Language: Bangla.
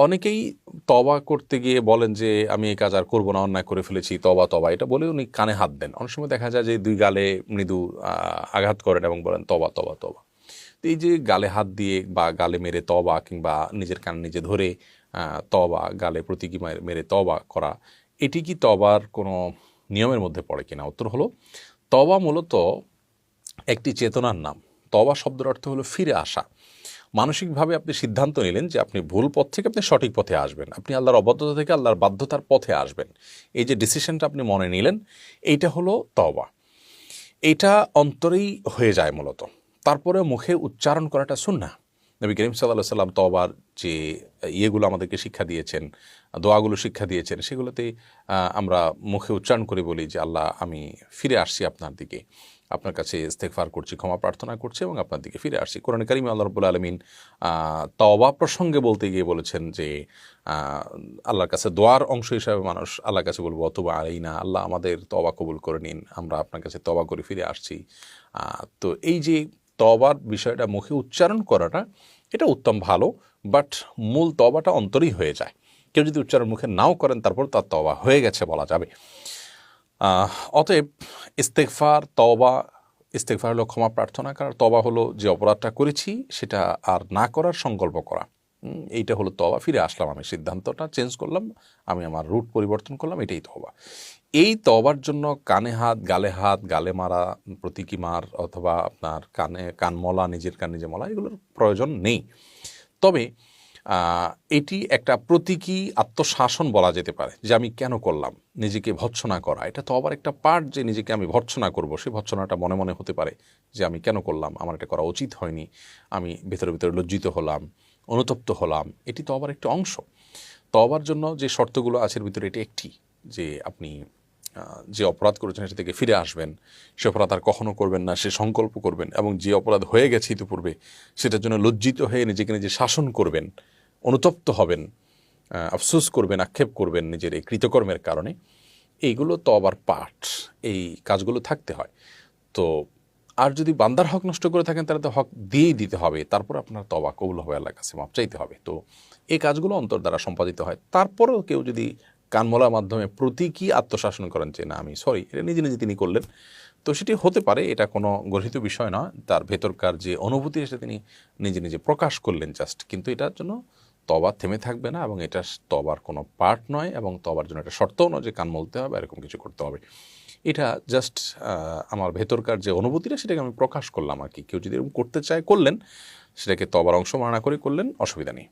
অনেকেই তওবা করতে গিয়ে বলেন যে আমি এই কাজ আর করবো না, অন্যায় করে ফেলেছি, তওবা তওবা, এটা বলে উনি কানে হাত দেন। অনেক সময় দেখা যায় যে দুই গালে মৃদু আঘাত করেন এবং বলেন তওবা তওবা তওবা। তো এই যে গালে হাত দিয়ে বা গালে মেরে তওবা, কিংবা নিজের কান নিজে ধরে তওবা, গালে প্রতীকী মেরে তওবা করা, এটি কি তওবার কোনো নিয়মের মধ্যে পড়ে কিনা? উত্তর হলো, তওবা মূলত একটি চেতনার নাম। তওবা শব্দের অর্থ হলো ফিরে আসা। মানসিকভাবে আপনি সিদ্ধান্ত নিলেন যে আপনি ভুল পথ থেকে আপনি সঠিক পথে আসবেন, আপনি আল্লাহর অবাধ্যতা থেকে আল্লাহর বাধ্যতার পথে আসবেন। এই যে ডিসিশনটা আপনি মনে নিলেন, এইটা হলো তওবা। এটা অন্তরেই হয়ে যায় মূলত, তারপরে মুখে উচ্চারণ করাটা সুন্নাহ। নবী করিম সাল্লাল্লাহু আলাইহি সাল্লাম তওবার যে ইয়েগুলো আমাদেরকে শিক্ষা দিয়েছেন, দোয়াগুলো শিক্ষা দিয়েছেন, সেগুলোতে আমরা মুখে উচ্চারণ করে বলি যে আল্লাহ, আমি ফিরে আসছি আপনার দিকে, আপনার কাছে ইস্তেগফার করছি, ক্ষমা প্রার্থনা করছি এবং আপনার দিকে ফিরে আসছি। কোরআনে কারিমে আল্লাহ রাব্বুল আলামিন তওবা প্রসঙ্গে বলতে গিয়ে বলেছেন যে আল্লাহর কাছে দোয়ার অংশ হিসাবে মানুষ আল্লাহর কাছে বলবো অতুবা আলাইনা, আল্লাহ আমাদের তওবা কবুল করে নিন, আমরা আপনার কাছে তওবা করে ফিরে আসছি। তো এই যে তওবার বিষয়টা মুখে উচ্চারণ করাটা, এটা উত্তম, ভালো, বাট মূল তওবাটা অন্তরেই হয়ে যায়। কেউ যদি উচ্চারণ মুখে নাও করেন, তারপর তার তওবা হয়ে গেছে বলা যাবে। অতএব ইস্তেগফার, তওবা, ইস্তেগফার হলো ক্ষমা প্রার্থনা করা, তওবা হলো যে অপরাধটা করেছি সেটা আর না করার সংকল্প করা। এইটা হলো তওবা। ফিরে আসলাম, আমি সিদ্ধান্তটা চেঞ্জ করলাম, আমি আমার রুট পরিবর্তন করলাম, এটাই তওবা। এই তওবার জন্য কানে হাত, গালে মারা, প্রতীকী মার, অথবা আপনার কান মলা, নিজের কান নিজে মলা, এগুলোর প্রয়োজন নেই। তবে এটি একটা প্রতীকী আত্মশাসন বলা যেতে পারে, যে আমি কেন করলাম, নিজেকে ভর্ৎসনা করা, এটা তো আবার একটা পার্ট, যে নিজেকে আমি ভর্ৎসনা করব, সেই ভর্ৎসনাটা মনে মনে হতে পারে যে আমি কেন করলাম, আমার এটা করা উচিত হয়নি, আমি ভেতরে ভেতরে লজ্জিত হলাম, অনুতপ্ত হলাম, এটি তো আবার একটা অংশ। তওবার জন্য যে শর্তগুলো আছে এর ভিতরে এটি একটি, যে আপনি যে অপরাধ করেছেন সেটা থেকে ফিরে আসবেন, সে অপরাধ আর কখনো করবেন না, সে সংকল্প করবেন, এবং যে অপরাধ হয়ে গেছে ইতিপূর্বে সেটার জন্য লজ্জিত হয়ে নিজেকে নিজে শাসন করবেন, অনুতপ্ত হবেন, আফসোস করবেন, আক্ষেপ করবেন নিজের এই কৃতকর্মের কারণে। এইগুলো তওবার পার্ট, এই কাজগুলো থাকতে হয়। তো আর যদি বান্দার হক নষ্ট করে থাকেন, তাহলে তো হক দিয়েই দিতে হবে, তারপর আপনার তওবা কবুল হবে, আল্লাহর কাছে মাপ চাইতে হবে। তো এই কাজগুলো অন্তর দ্বারা সম্পাদিত হয়। তারপরেও কেউ যদি কানমলার মাধ্যমে প্রতীকী আত্মশাসন করেন যে না আমি সরি, এটা নিজে নিজে তিনি করলেন, তো সেটি হতে পারে, এটা কোনো গর্হিত বিষয় নয়, তার ভেতরকার যে অনুভূতি সেটা তিনি নিজে নিজে প্রকাশ করলেন জাস্ট। কিন্তু এটার জন্য তওবা থেমে থাকবে না, এবং এটা তওবার কোনো পার্ট নয়, এবং তওবার জন্য একটা শর্তও নয় যে কান মলতে হবে, এরকম কিছু করতে হবে। এটা জাস্ট আমার ভেতরকার যে অনুভূতিটা, সেটাকে আমি প্রকাশ করলাম আর কি। কেউ যদি এরকম করতে চায় করলেন, সেটাকে তওবার অংশ মনে না করে করলেন, অসুবিধা নেই।